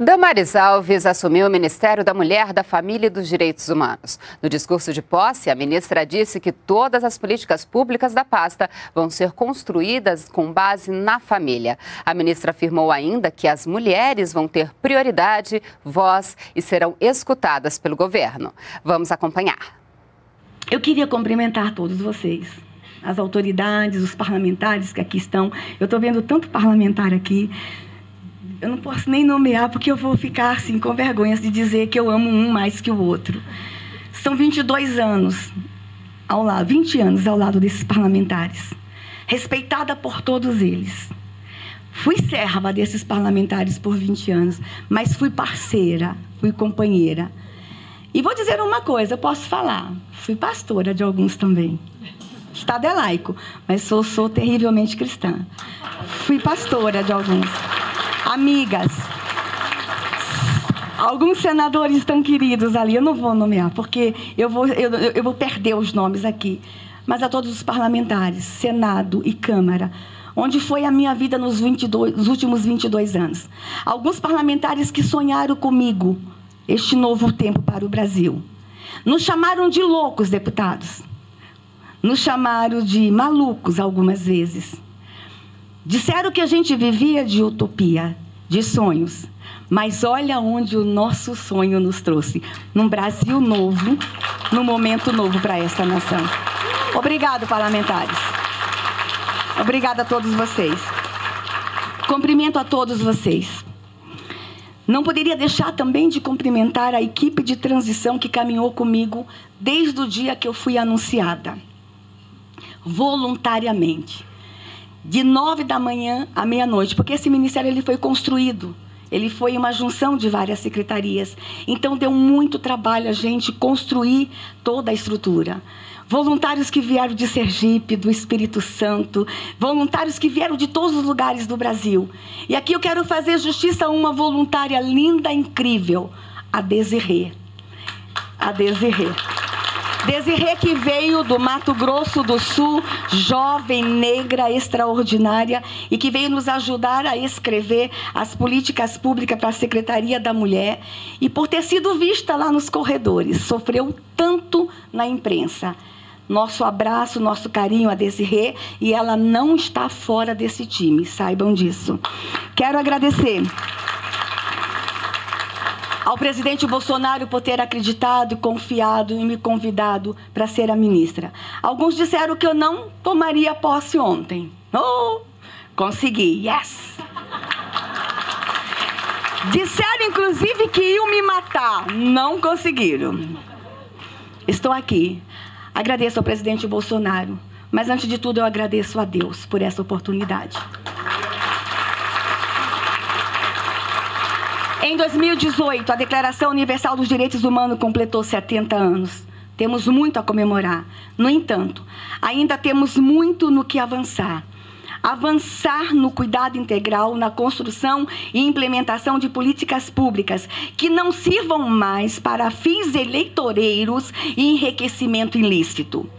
Damares Alves assumiu o Ministério da Mulher, da Família e dos Direitos Humanos. No discurso de posse, a ministra disse que todas as políticas públicas da pasta vão ser construídas com base na família. A ministra afirmou ainda que as mulheres vão ter prioridade, voz e serão escutadas pelo governo. Vamos acompanhar. Eu queria cumprimentar todos vocês, as autoridades, os parlamentares que aqui estão. Eu estou vendo tanto parlamentar aqui. Eu não posso nem nomear, porque eu vou ficar assim, com vergonha de dizer que eu amo um mais que o outro. São 22 anos ao lado, 20 anos ao lado desses parlamentares, respeitada por todos eles. Fui serva desses parlamentares por 20 anos, mas fui parceira, fui companheira. E vou dizer uma coisa, eu posso falar, fui pastora de alguns também. O Estado é laico, mas sou terrivelmente cristã. Fui pastora de alguns. Amigas, alguns senadores tão queridos ali, eu não vou nomear, porque eu vou perder os nomes aqui, mas a todos os parlamentares, Senado e Câmara, onde foi a minha vida nos últimos 22 anos. Alguns parlamentares que sonharam comigo este novo tempo para o Brasil. Nos chamaram de loucos, deputados. Nos chamaram de malucos algumas vezes. Disseram que a gente vivia de utopia, de sonhos. Mas olha onde o nosso sonho nos trouxe. Num Brasil novo, num momento novo para esta nação. Obrigado, parlamentares. Obrigada a todos vocês. Cumprimento a todos vocês. Não poderia deixar também de cumprimentar a equipe de transição que caminhou comigo desde o dia que eu fui anunciada. Voluntariamente. De 9 da manhã à meia-noite, porque esse ministério ele foi construído, ele foi uma junção de várias secretarias, então deu muito trabalho a gente construir toda a estrutura. Voluntários que vieram de Sergipe, do Espírito Santo, voluntários que vieram de todos os lugares do Brasil. E aqui eu quero fazer justiça a uma voluntária linda, incrível, a Desirê. A Desirê. Desirê, que veio do Mato Grosso do Sul, jovem, negra, extraordinária, e que veio nos ajudar a escrever as políticas públicas para a Secretaria da Mulher, e por ter sido vista lá nos corredores, sofreu tanto na imprensa. Nosso abraço, nosso carinho a Desirê, e ela não está fora desse time, saibam disso. Quero agradecer ao presidente Bolsonaro por ter acreditado e confiado e me convidado para ser a ministra. Alguns disseram que eu não tomaria posse ontem. Oh, consegui, yes! Disseram, inclusive, que iam me matar. Não conseguiram. Estou aqui. Agradeço ao presidente Bolsonaro, mas, antes de tudo, eu agradeço a Deus por essa oportunidade. Em 2018, a Declaração Universal dos Direitos Humanos completou 70 anos. Temos muito a comemorar. No entanto, ainda temos muito no que avançar. Avançar no cuidado integral, na construção e implementação de políticas públicas que não sirvam mais para fins eleitoreiros e enriquecimento ilícito.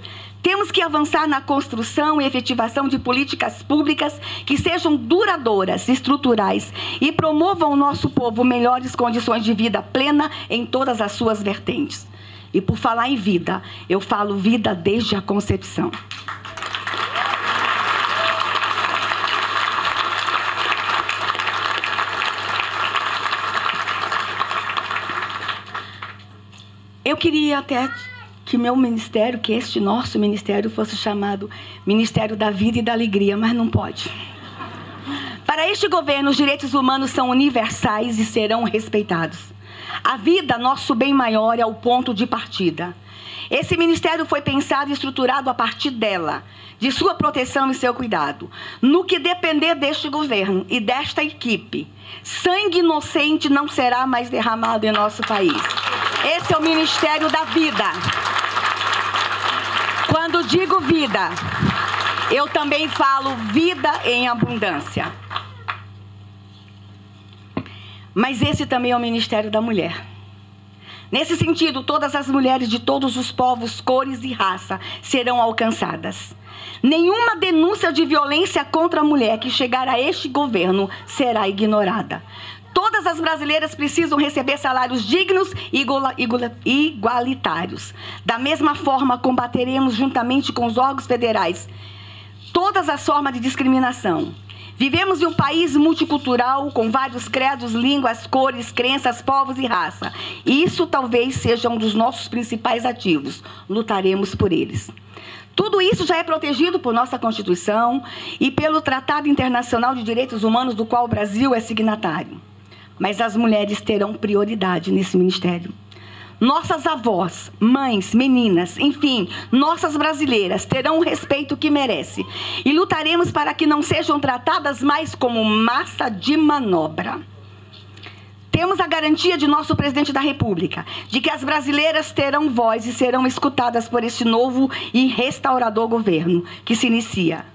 Temos que avançar na construção e efetivação de políticas públicas que sejam duradouras, estruturais e promovam ao nosso povo melhores condições de vida plena em todas as suas vertentes. E por falar em vida, eu falo vida desde a concepção. Eu queria até que meu ministério, que este nosso ministério, fosse chamado Ministério da Vida e da Alegria, mas não pode. Para este governo, os direitos humanos são universais e serão respeitados. A vida, nosso bem maior, é o ponto de partida. Esse ministério foi pensado e estruturado a partir dela, de sua proteção e seu cuidado. No que depender deste governo e desta equipe, sangue inocente não será mais derramado em nosso país. Esse é o Ministério da Vida. Quando digo vida, eu também falo vida em abundância. Mas esse também é o Ministério da Mulher. Nesse sentido, todas as mulheres de todos os povos, cores e raça serão alcançadas. Nenhuma denúncia de violência contra a mulher que chegar a este governo será ignorada. Todas as brasileiras precisam receber salários dignos e igualitários. Da mesma forma, combateremos juntamente com os órgãos federais todas as formas de discriminação. Vivemos em um país multicultural, com vários credos, línguas, cores, crenças, povos e raça. E isso talvez seja um dos nossos principais ativos. Lutaremos por eles. Tudo isso já é protegido por nossa Constituição e pelo Tratado Internacional de Direitos Humanos, do qual o Brasil é signatário. Mas as mulheres terão prioridade nesse ministério. Nossas avós, mães, meninas, enfim, nossas brasileiras terão o respeito que merecem. E lutaremos para que não sejam tratadas mais como massa de manobra. Temos a garantia de nosso presidente da República, de que as brasileiras terão voz e serão escutadas por este novo e restaurador governo que se inicia.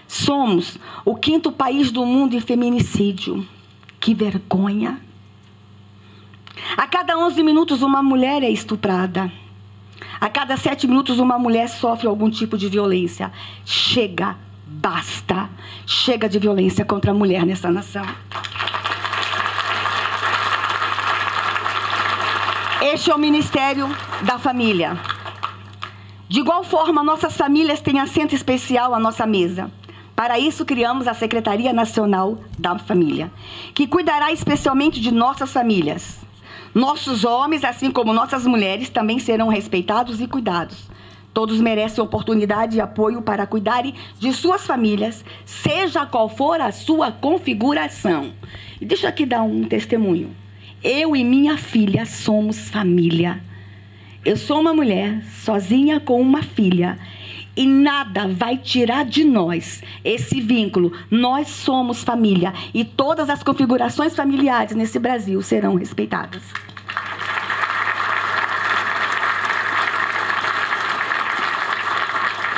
Somos o 5º país do mundo em feminicídio. Que vergonha! A cada 11 minutos uma mulher é estuprada. A cada 7 minutos uma mulher sofre algum tipo de violência. Chega, basta. Chega de violência contra a mulher nessa nação. Este é o Ministério da Família. De igual forma, nossas famílias têm assento especial à nossa mesa. Para isso, criamos a Secretaria Nacional da Família, que cuidará especialmente de nossas famílias. Nossos homens, assim como nossas mulheres, também serão respeitados e cuidados. Todos merecem oportunidade e apoio para cuidarem de suas famílias, seja qual for a sua configuração. E deixa eu aqui dar um testemunho. Eu e minha filha somos família. Eu sou uma mulher sozinha com uma filha. E nada vai tirar de nós esse vínculo. Nós somos família. E todas as configurações familiares nesse Brasil serão respeitadas.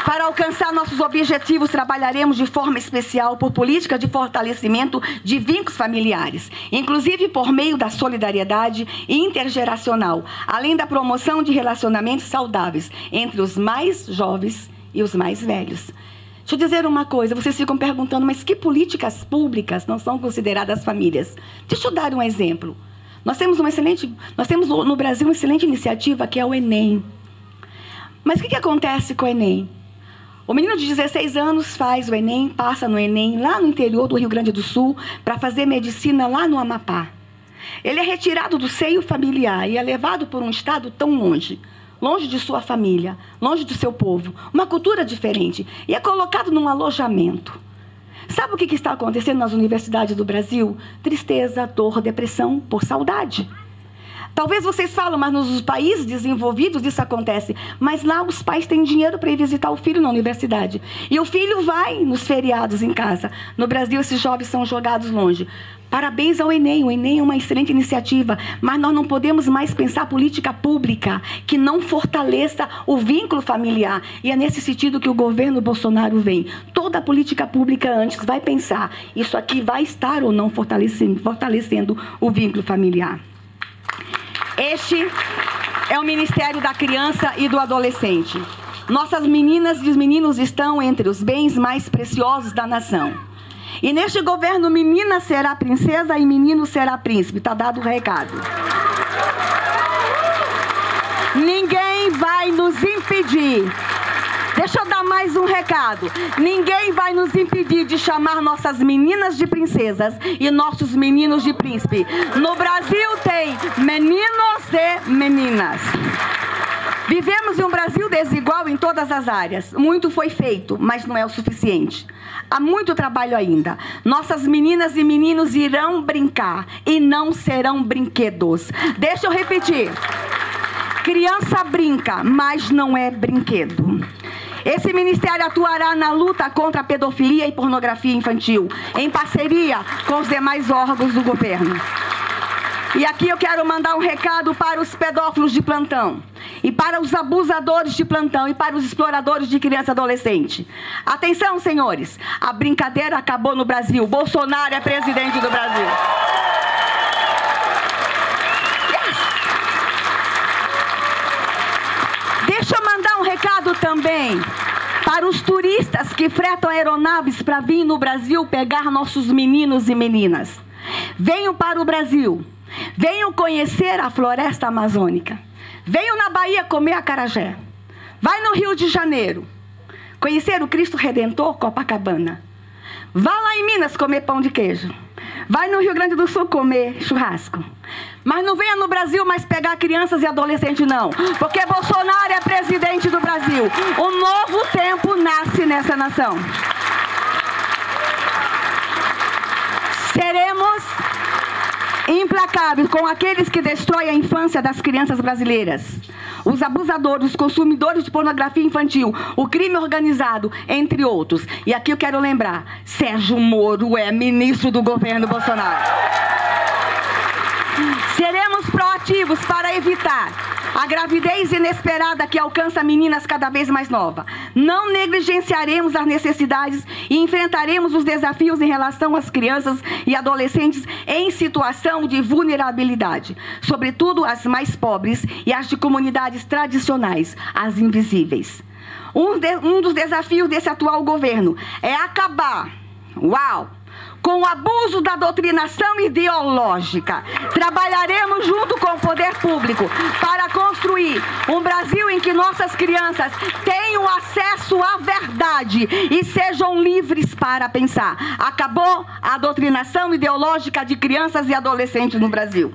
Para alcançar nossos objetivos, trabalharemos de forma especial por política de fortalecimento de vínculos familiares, inclusive por meio da solidariedade intergeracional, além da promoção de relacionamentos saudáveis entre os mais jovens e os mais velhos. Deixa eu dizer uma coisa, vocês ficam perguntando, mas que políticas públicas não são consideradas famílias? Deixa eu dar um exemplo. Nós temos no Brasil uma excelente iniciativa que é o Enem. Mas o que acontece com o Enem? O menino de 16 anos faz o Enem, passa no Enem lá no interior do Rio Grande do Sul para fazer medicina lá no Amapá. Ele é retirado do seio familiar e é levado por um estado tão longe. Longe de sua família, longe do seu povo, uma cultura diferente, e é colocado num alojamento. Sabe o que está acontecendo nas universidades do Brasil? Tristeza, dor, depressão por saudade. Talvez vocês falam, mas nos países desenvolvidos isso acontece. Mas lá os pais têm dinheiro para ir visitar o filho na universidade. E o filho vai nos feriados em casa. No Brasil, esses jovens são jogados longe. Parabéns ao Enem. O Enem é uma excelente iniciativa. Mas nós não podemos mais pensar política pública que não fortaleça o vínculo familiar. E é nesse sentido que o governo Bolsonaro vem. Toda a política pública antes vai pensar, isso aqui vai estar ou não fortalecendo o vínculo familiar. Este é o Ministério da Criança e do Adolescente. Nossas meninas e os meninos estão entre os bens mais preciosos da nação. E neste governo, menina será princesa e menino será príncipe. Está dado o recado. Ninguém vai nos impedir. Deixa eu dar mais um recado. Ninguém vai nos impedir de chamar nossas meninas de princesas e nossos meninos de príncipe. No Brasil tem meninos e meninas. Vivemos em um Brasil desigual em todas as áreas. Muito foi feito, mas não é o suficiente. Há muito trabalho ainda. Nossas meninas e meninos irão brincar e não serão brinquedos. Deixa eu repetir. Criança brinca, mas não é brinquedo. Esse ministério atuará na luta contra a pedofilia e pornografia infantil, em parceria com os demais órgãos do governo. E aqui eu quero mandar um recado para os pedófilos de plantão, e para os abusadores de plantão, e para os exploradores de criança e adolescente. Atenção, senhores, a brincadeira acabou no Brasil. Bolsonaro é presidente do Brasil. Deixa eu mandar um recado também para os turistas que fretam aeronaves para vir no Brasil pegar nossos meninos e meninas. Venham para o Brasil. Venham conhecer a floresta amazônica. Venham na Bahia comer acarajé. Vai no Rio de Janeiro conhecer o Cristo Redentor, Copacabana. Vá lá em Minas comer pão de queijo. Vai no Rio Grande do Sul comer churrasco. Mas não venha no Brasil mais pegar crianças e adolescentes, não. Porque Bolsonaro é presidente do Brasil. Um novo tempo nasce nessa nação. Seremos implacáveis com aqueles que destroem a infância das crianças brasileiras. Os abusadores, os consumidores de pornografia infantil, o crime organizado, entre outros. E aqui eu quero lembrar, Sérgio Moro é ministro do governo Bolsonaro. Seremos proativos para evitar a gravidez inesperada que alcança meninas cada vez mais novas. Não negligenciaremos as necessidades e enfrentaremos os desafios em relação às crianças e adolescentes em situação de vulnerabilidade, sobretudo as mais pobres e as de comunidades tradicionais, as invisíveis. Um dos desafios desse atual governo é acabar, com o abuso da doutrinação ideológica. Trabalharemos junto com o poder público para construir um Brasil em que nossas crianças tenham acesso à verdade e sejam livres para pensar. Acabou a doutrinação ideológica de crianças e adolescentes no Brasil.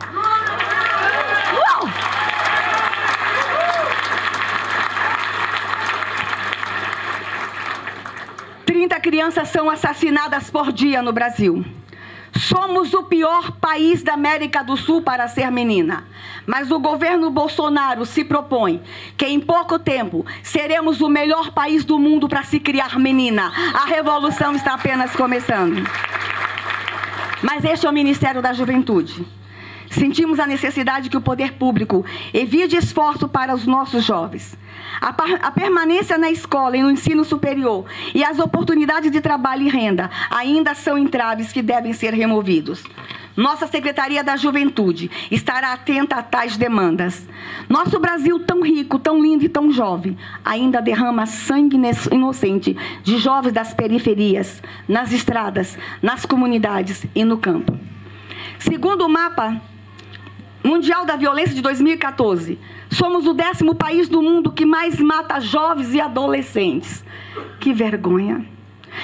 30 crianças são assassinadas por dia no Brasil. Somos o pior país da América do Sul para ser menina. Mas o governo Bolsonaro se propõe que em pouco tempo seremos o melhor país do mundo para se criar menina. A revolução está apenas começando. Mas este é o Ministério da Juventude. Sentimos a necessidade que o poder público evite esforço para os nossos jovens. A permanência na escola e no ensino superior e as oportunidades de trabalho e renda ainda são entraves que devem ser removidos. Nossa Secretaria da Juventude estará atenta a tais demandas. Nosso Brasil tão rico, tão lindo e tão jovem, ainda derrama sangue inocente de jovens das periferias, nas estradas, nas comunidades e no campo. Segundo o mapa mundial da violência de 2014, somos o 10º país do mundo que mais mata jovens e adolescentes. Que vergonha.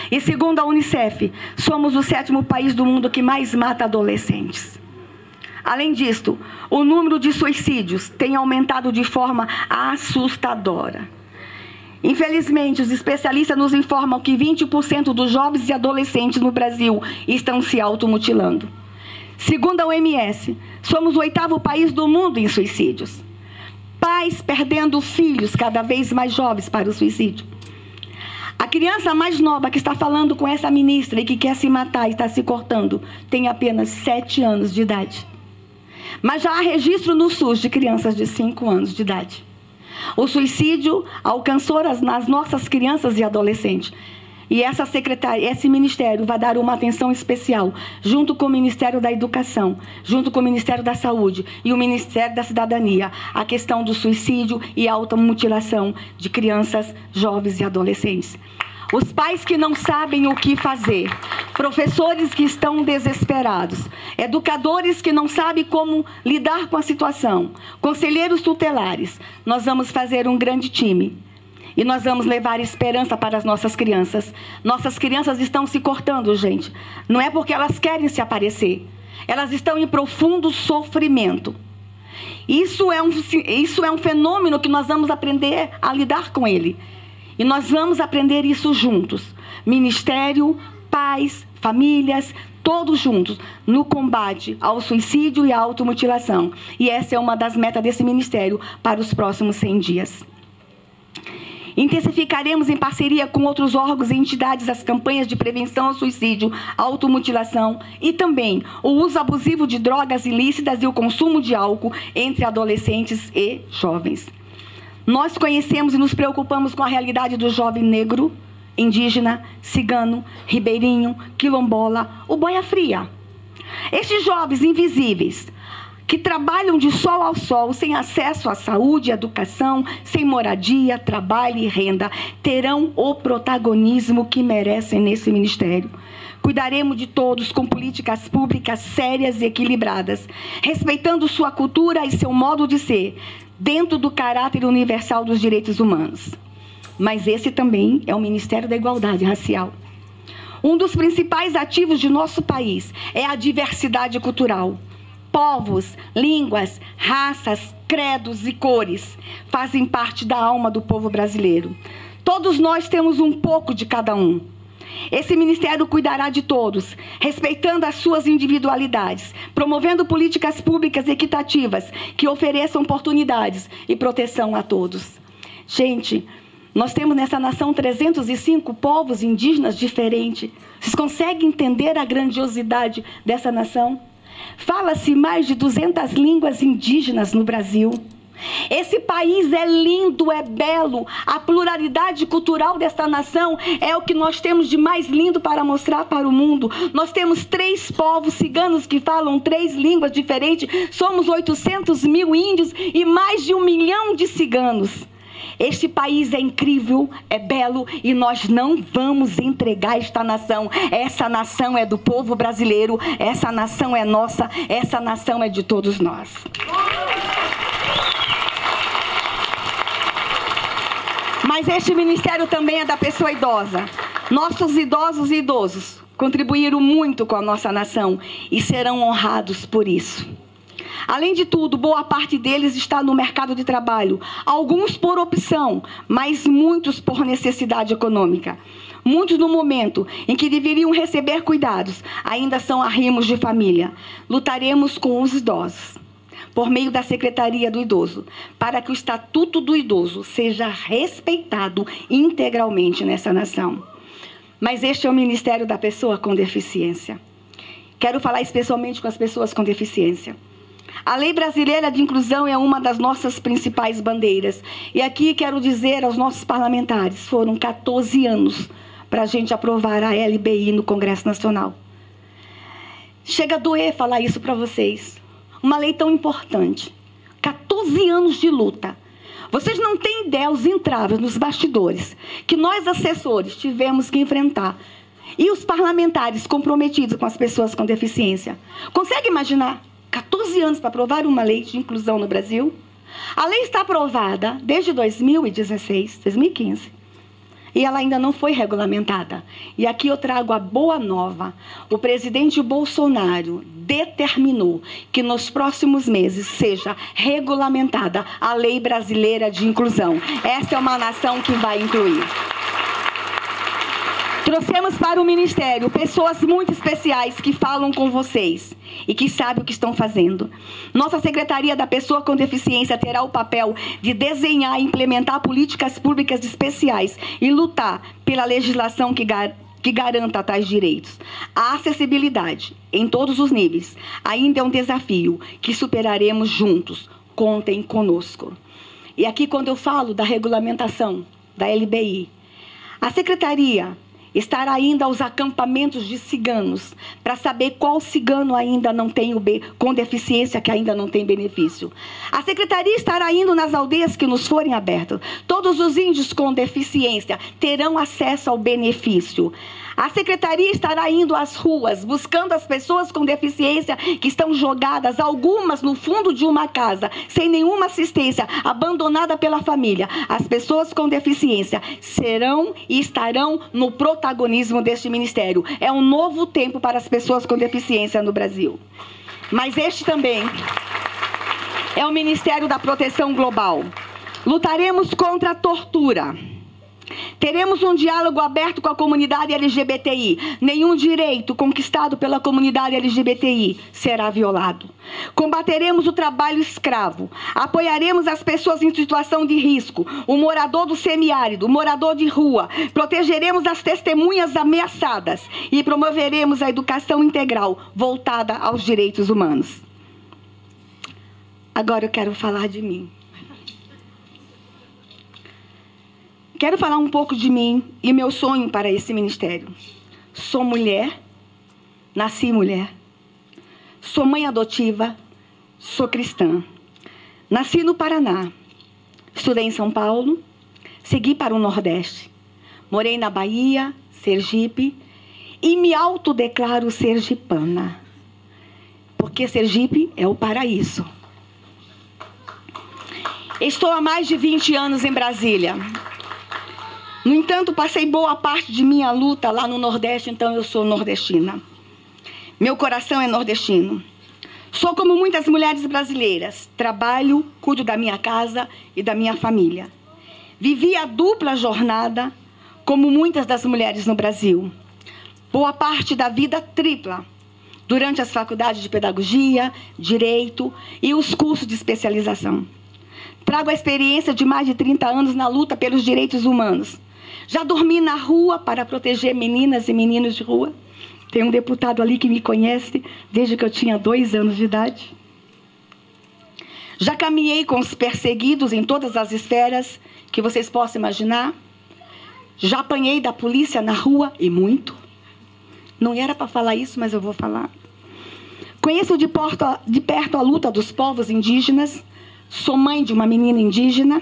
E segundo a Unicef, somos o 7º país do mundo que mais mata adolescentes. Além disto, o número de suicídios tem aumentado de forma assustadora. Infelizmente, os especialistas nos informam que 20% dos jovens e adolescentes no Brasil estão se automutilando. Segundo a OMS, somos o 8º país do mundo em suicídios. Pais perdendo filhos cada vez mais jovens para o suicídio. A criança mais nova que está falando com essa ministra e que quer se matar e está se cortando tem apenas 7 anos de idade. Mas já há registro no SUS de crianças de 5 anos de idade. O suicídio alcançou as nossas crianças e adolescentes. E essa secretaria, esse ministério vai dar uma atenção especial, junto com o Ministério da Educação, junto com o Ministério da Saúde e o Ministério da Cidadania, a questão do suicídio e automutilação de crianças, jovens e adolescentes. Os pais que não sabem o que fazer, professores que estão desesperados, educadores que não sabem como lidar com a situação, conselheiros tutelares, nós vamos fazer um grande time. E nós vamos levar esperança para as nossas crianças. Nossas crianças estão se cortando, gente. Não é porque elas querem se aparecer. Elas estão em profundo sofrimento. Isso é um fenômeno que nós vamos aprender a lidar com ele. E nós vamos aprender isso juntos. Ministério, pais, famílias, todos juntos, no combate ao suicídio e à automutilação. E essa é uma das metas desse ministério para os próximos 100 dias. Intensificaremos em parceria com outros órgãos e entidades as campanhas de prevenção ao suicídio, automutilação e também o uso abusivo de drogas ilícitas e o consumo de álcool entre adolescentes e jovens. Nós conhecemos e nos preocupamos com a realidade do jovem negro, indígena, cigano, ribeirinho, quilombola, o boia fria. Estes jovens invisíveis, que trabalham de sol ao sol, sem acesso à saúde, educação, sem moradia, trabalho e renda, terão o protagonismo que merecem nesse ministério. Cuidaremos de todos com políticas públicas sérias e equilibradas, respeitando sua cultura e seu modo de ser, dentro do caráter universal dos direitos humanos. Mas esse também é o Ministério da Igualdade Racial. Um dos principais ativos de nosso país é a diversidade cultural. Povos, línguas, raças, credos e cores fazem parte da alma do povo brasileiro. Todos nós temos um pouco de cada um. Esse ministério cuidará de todos, respeitando as suas individualidades, promovendo políticas públicas equitativas que ofereçam oportunidades e proteção a todos. Gente, nós temos nessa nação 305 povos indígenas diferentes. Vocês conseguem entender a grandiosidade dessa nação? Fala-se mais de 200 línguas indígenas no Brasil. Esse país é lindo, é belo. A pluralidade cultural desta nação é o que nós temos de mais lindo para mostrar para o mundo. Nós temos 3 povos ciganos que falam 3 línguas diferentes. Somos 800 mil índios e mais de 1 milhão de ciganos. Este país é incrível, é belo e nós não vamos entregar esta nação. Essa nação é do povo brasileiro, essa nação é nossa, essa nação é de todos nós. Mas este ministério também é da pessoa idosa. Nossos idosos e idosos contribuíram muito com a nossa nação e serão honrados por isso. Além de tudo, boa parte deles está no mercado de trabalho. Alguns por opção, mas muitos por necessidade econômica. Muitos no momento em que deveriam receber cuidados, ainda são arrimos de família. Lutaremos com os idosos, por meio da Secretaria do Idoso, para que o Estatuto do Idoso seja respeitado integralmente nessa nação. Mas este é o Ministério da Pessoa com Deficiência. Quero falar especialmente com as pessoas com deficiência. A Lei Brasileira de Inclusão é uma das nossas principais bandeiras. E aqui quero dizer aos nossos parlamentares, foram 14 anos para a gente aprovar a LBI no Congresso Nacional. Chega a doer falar isso para vocês. Uma lei tão importante. 14 anos de luta. Vocês não têm ideia os entraves nos bastidores que nós, assessores, tivemos que enfrentar. E os parlamentares comprometidos com as pessoas com deficiência. Consegue imaginar? 14 anos para aprovar uma lei de inclusão no Brasil. A lei está aprovada desde 2015. E ela ainda não foi regulamentada. E aqui eu trago a boa nova. O presidente Bolsonaro determinou que nos próximos meses seja regulamentada a Lei Brasileira de Inclusão. Essa é uma nação que vai incluir. Trouxemos para o Ministério pessoas muito especiais que falam com vocês e que sabem o que estão fazendo. Nossa Secretaria da Pessoa com Deficiência terá o papel de desenhar e implementar políticas públicas especiais e lutar pela legislação que garanta tais direitos. A acessibilidade, em todos os níveis, ainda é um desafio que superaremos juntos. Contem conosco. E aqui, quando eu falo da regulamentação da LBI, a Secretaria estará ainda aos acampamentos de ciganos, para saber qual cigano ainda não tem com deficiência, que ainda não tem benefício. A Secretaria estará indo nas aldeias que nos forem abertas. Todos os índios com deficiência terão acesso ao benefício. A Secretaria estará indo às ruas, buscando as pessoas com deficiência que estão jogadas, algumas no fundo de uma casa, sem nenhuma assistência, abandonada pela família. As pessoas com deficiência serão e estarão no protagonismo deste ministério. É um novo tempo para as pessoas com deficiência no Brasil. Mas este também é o Ministério da Proteção Global. Lutaremos contra a tortura. Teremos um diálogo aberto com a comunidade LGBTI. Nenhum direito conquistado pela comunidade LGBTI será violado. Combateremos o trabalho escravo. Apoiaremos as pessoas em situação de risco, o morador do semiárido, o morador de rua. Protegeremos as testemunhas ameaçadas e promoveremos a educação integral voltada aos direitos humanos. Agora eu quero falar de mim. Quero falar um pouco de mim e meu sonho para esse ministério. Sou mulher, nasci mulher, sou mãe adotiva sou cristã. Nasci no Paraná. Estudei em São Paulo. Segui para o Nordeste. Morei na Bahia, Sergipe. E me autodeclaro sergipana. Porque Sergipe é o paraíso. Estou há mais de 20 anos em Brasília. No entanto, passei boa parte de minha luta lá no Nordeste, então eu sou nordestina. Meu coração é nordestino. Sou como muitas mulheres brasileiras. Trabalho, cuido da minha casa e da minha família. Vivi a dupla jornada, como muitas das mulheres no Brasil. Boa parte da vida tripla. Durante as faculdades de pedagogia, direito e os cursos de especialização. Trago a experiência de mais de 30 anos na luta pelos direitos humanos. Já dormi na rua para proteger meninas e meninos de rua. Tem um deputado ali que me conhece desde que eu tinha 2 anos de idade. Já caminhei com os perseguidos em todas as esferas que vocês possam imaginar. Já apanhei da polícia na rua, e muito. Não era para falar isso, mas eu vou falar. Conheço de perto a luta dos povos indígenas. Sou mãe de uma menina indígena.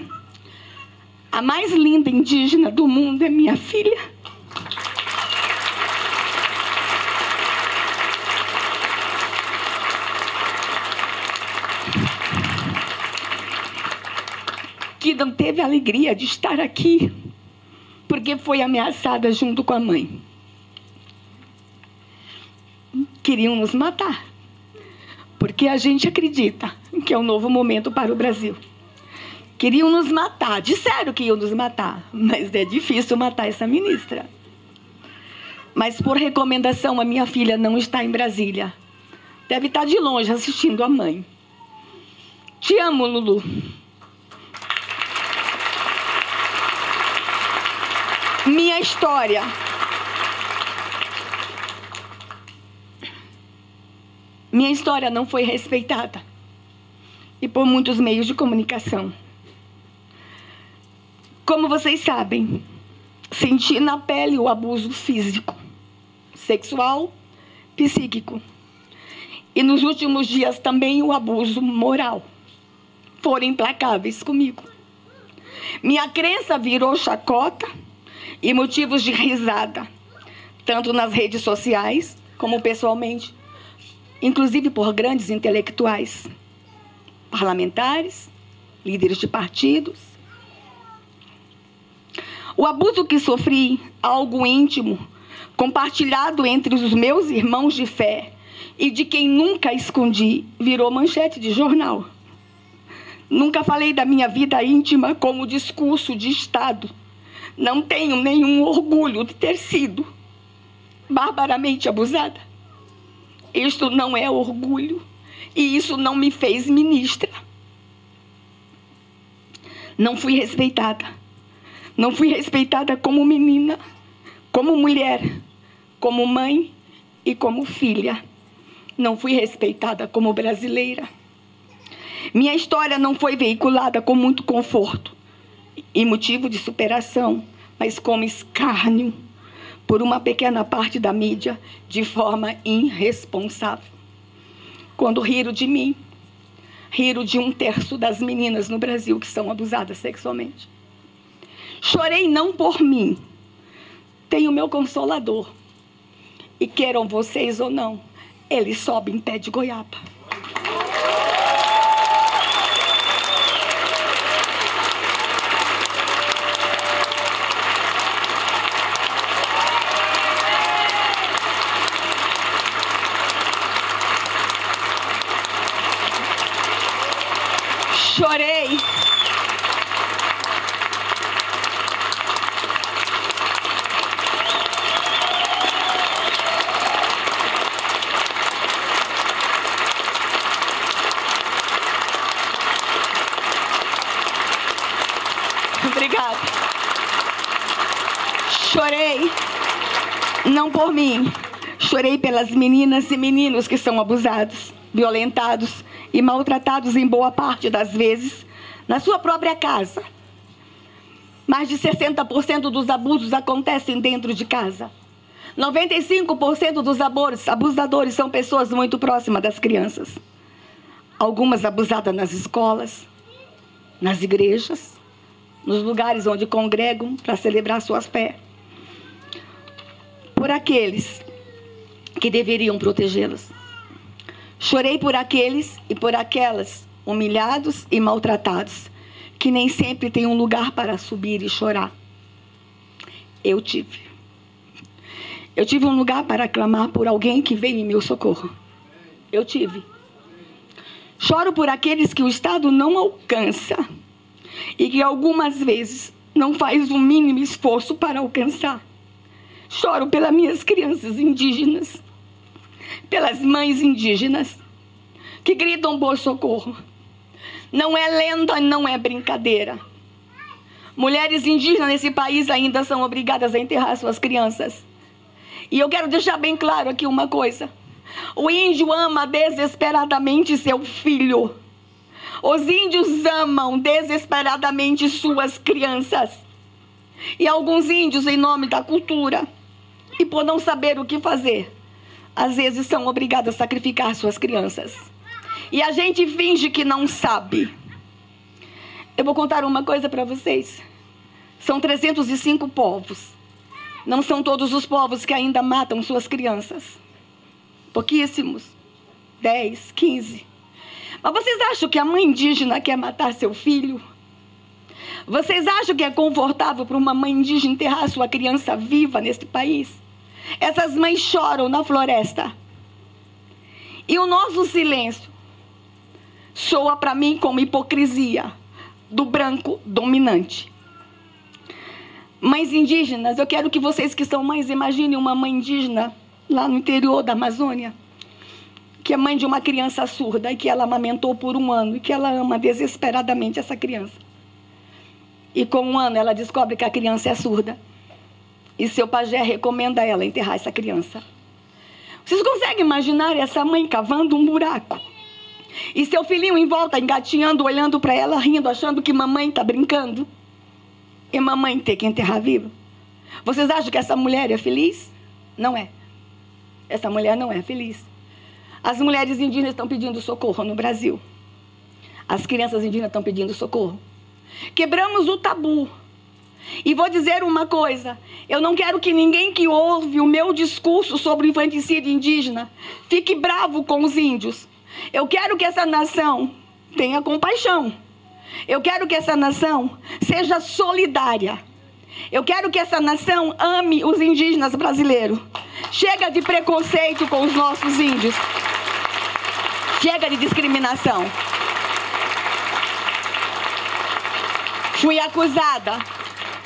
A mais linda indígena do mundo é minha filha. Que não teve a alegria de estar aqui, porque foi ameaçada junto com a mãe. Queriam nos matar, porque a gente acredita que é um novo momento para o Brasil. Queriam nos matar, disseram que iam nos matar, mas é difícil matar essa ministra. Mas por recomendação, a minha filha não está em Brasília. Deve estar de longe assistindo a mãe. Te amo, Lulu. Minha história. Minha história não foi respeitada. E por muitos meios de comunicação. Como vocês sabem, senti na pele o abuso físico, sexual, psíquico. E nos últimos dias também o abuso moral. Foram implacáveis comigo. Minha crença virou chacota e motivos de risada, tanto nas redes sociais como pessoalmente, inclusive por grandes intelectuais, parlamentares, líderes de partidos. O abuso que sofri, algo íntimo, compartilhado entre os meus irmãos de fé e de quem nunca escondi, virou manchete de jornal. Nunca falei da minha vida íntima como discurso de Estado. Não tenho nenhum orgulho de ter sido barbaramente abusada. Isto não é orgulho e isso não me fez ministra. Não fui respeitada. Não fui respeitada como menina, como mulher, como mãe e como filha. Não fui respeitada como brasileira. Minha história não foi veiculada com muito conforto e motivo de superação, mas como escárnio por uma pequena parte da mídia de forma irresponsável. Quando riram de mim, riram de 1/3 das meninas no Brasil que são abusadas sexualmente. Chorei não por mim. Tenho meu consolador. E queiram vocês ou não, ele sobe em pé de goiaba. Chorei. Obrigada. Chorei, não por mim. Chorei pelas meninas e meninos que são abusados, violentados e maltratados em boa parte das vezes na sua própria casa. Mais de 60% dos abusos acontecem dentro de casa. 95% dos abusadores são pessoas muito próximas das crianças. algumas abusadas nas escolas, nas igrejas, nos lugares onde congregam para celebrar suas fé. Por aqueles que deveriam protegê-las. Chorei por aqueles e por aquelas humilhados e maltratados, que nem sempre têm um lugar para subir e chorar. Eu tive um lugar para clamar por alguém que veio em meu socorro. Eu tive. Choro por aqueles que o Estado não alcança e que algumas vezes não faz o mínimo esforço para alcançar. Choro pelas minhas crianças indígenas, pelas mães indígenas que gritam por socorro. Não é lenda, não é brincadeira. Mulheres indígenas nesse país ainda são obrigadas a enterrar suas crianças. E eu quero deixar bem claro aqui uma coisa. O índio ama desesperadamente seu filho. Os índios amam desesperadamente suas crianças. E alguns índios, em nome da cultura, e por não saber o que fazer, às vezes são obrigados a sacrificar suas crianças. E a gente finge que não sabe. Eu vou contar uma coisa para vocês. São 305 povos. Não são todos os povos que ainda matam suas crianças. Pouquíssimos. 10, 15. Mas vocês acham que a mãe indígena quer matar seu filho? Vocês acham que é confortável para uma mãe indígena enterrar sua criança viva neste país? Essas mães choram na floresta. E o nosso silêncio soa para mim como hipocrisia do branco dominante. Mães indígenas, eu quero que vocês que são mães imaginem uma mãe indígena lá no interior da Amazônia, que é mãe de uma criança surda e que ela amamentou por 1 ano e que ela ama desesperadamente essa criança. E com 1 ano ela descobre que a criança é surda. E seu pajé recomenda a ela enterrar essa criança. Vocês conseguem imaginar essa mãe cavando um buraco? E seu filhinho em volta, engatinhando, olhando para ela, rindo, achando que mamãe está brincando? E mamãe ter que enterrar viva? Vocês acham que essa mulher é feliz? Não é. Essa mulher não é feliz. As mulheres indígenas estão pedindo socorro no Brasil. As crianças indígenas estão pedindo socorro. Quebramos o tabu. E vou dizer uma coisa, eu não quero que ninguém que ouve o meu discurso sobre o infanticídio indígena fique bravo com os índios. Eu quero que essa nação tenha compaixão. Eu quero que essa nação seja solidária. Eu quero que essa nação ame os indígenas brasileiros. Chega de preconceito com os nossos índios. Chega de discriminação. Fui acusada.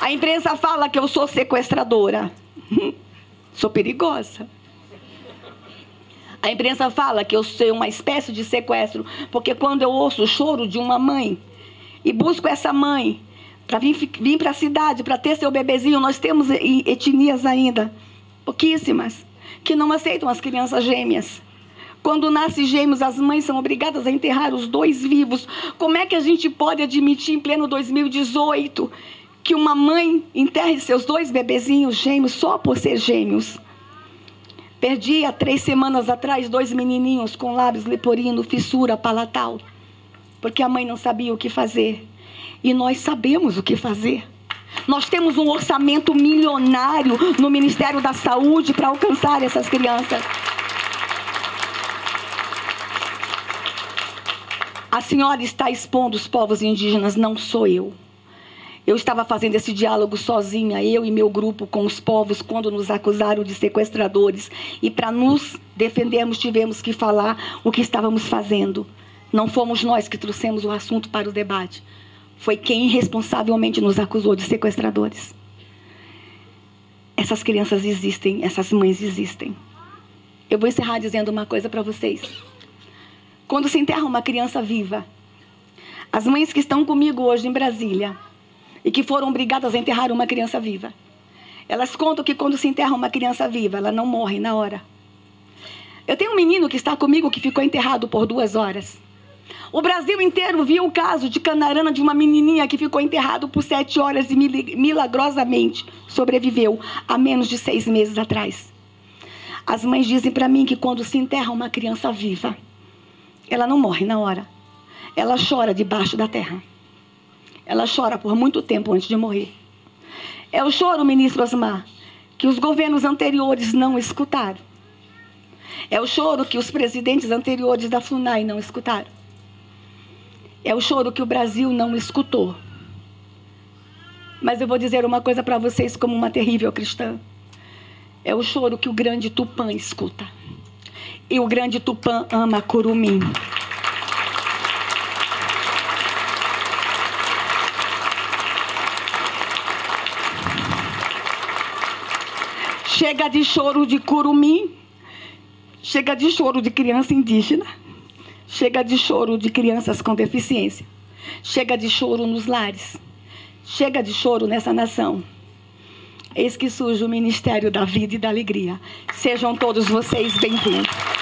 A imprensa fala que eu sou sequestradora. Sou perigosa. A imprensa fala que eu sou uma espécie de sequestro, porque quando eu ouço o choro de uma mãe e busco essa mãe para vir para a cidade, para ter seu bebezinho, nós temos etnias ainda, pouquíssimas, que não aceitam as crianças gêmeas. Quando nascem gêmeos, as mães são obrigadas a enterrar os 2 vivos. Como é que a gente pode admitir em pleno 2018 que uma mãe enterre seus 2 bebezinhos gêmeos só por ser gêmeos? Perdi há 3 semanas atrás 2 menininhos com lábios leporino, fissura palatal, porque a mãe não sabia o que fazer. E nós sabemos o que fazer. Nós temos um orçamento milionário no Ministério da Saúde para alcançar essas crianças. A senhora está expondo os povos indígenas, não sou eu. Eu estava fazendo esse diálogo sozinha, eu e meu grupo, com os povos, quando nos acusaram de sequestradores. E para nos defendermos, tivemos que falar o que estávamos fazendo. Não fomos nós que trouxemos o assunto para o debate. Foi quem irresponsavelmente nos acusou de sequestradores. Essas crianças existem, essas mães existem. Eu vou encerrar dizendo uma coisa para vocês. Quando se enterra uma criança viva, as mães que estão comigo hoje em Brasília e que foram obrigadas a enterrar uma criança viva, elas contam que quando se enterra uma criança viva, ela não morre na hora. Eu tenho um menino que está comigo que ficou enterrado por 2 horas. O Brasil inteiro viu o caso de Canarana, de uma menininha que ficou enterrado por 7 horas e milagrosamente sobreviveu há menos de 6 meses atrás. As mães dizem para mim que quando se enterra uma criança viva, ela não morre na hora. Ela chora debaixo da terra. Ela chora por muito tempo antes de morrer. É o choro, ministro Osmar, que os governos anteriores não escutaram. É o choro que os presidentes anteriores da FUNAI não escutaram. É o choro que o Brasil não escutou. Mas eu vou dizer uma coisa para vocês como uma terrível cristã. É o choro que o grande Tupã escuta. E o grande Tupã ama curumim. Chega de choro de curumim. Chega de choro de criança indígena. Chega de choro de crianças com deficiência. Chega de choro nos lares. Chega de choro nessa nação. Eis que surge o Ministério da Vida e da Alegria. Sejam todos vocês bem-vindos.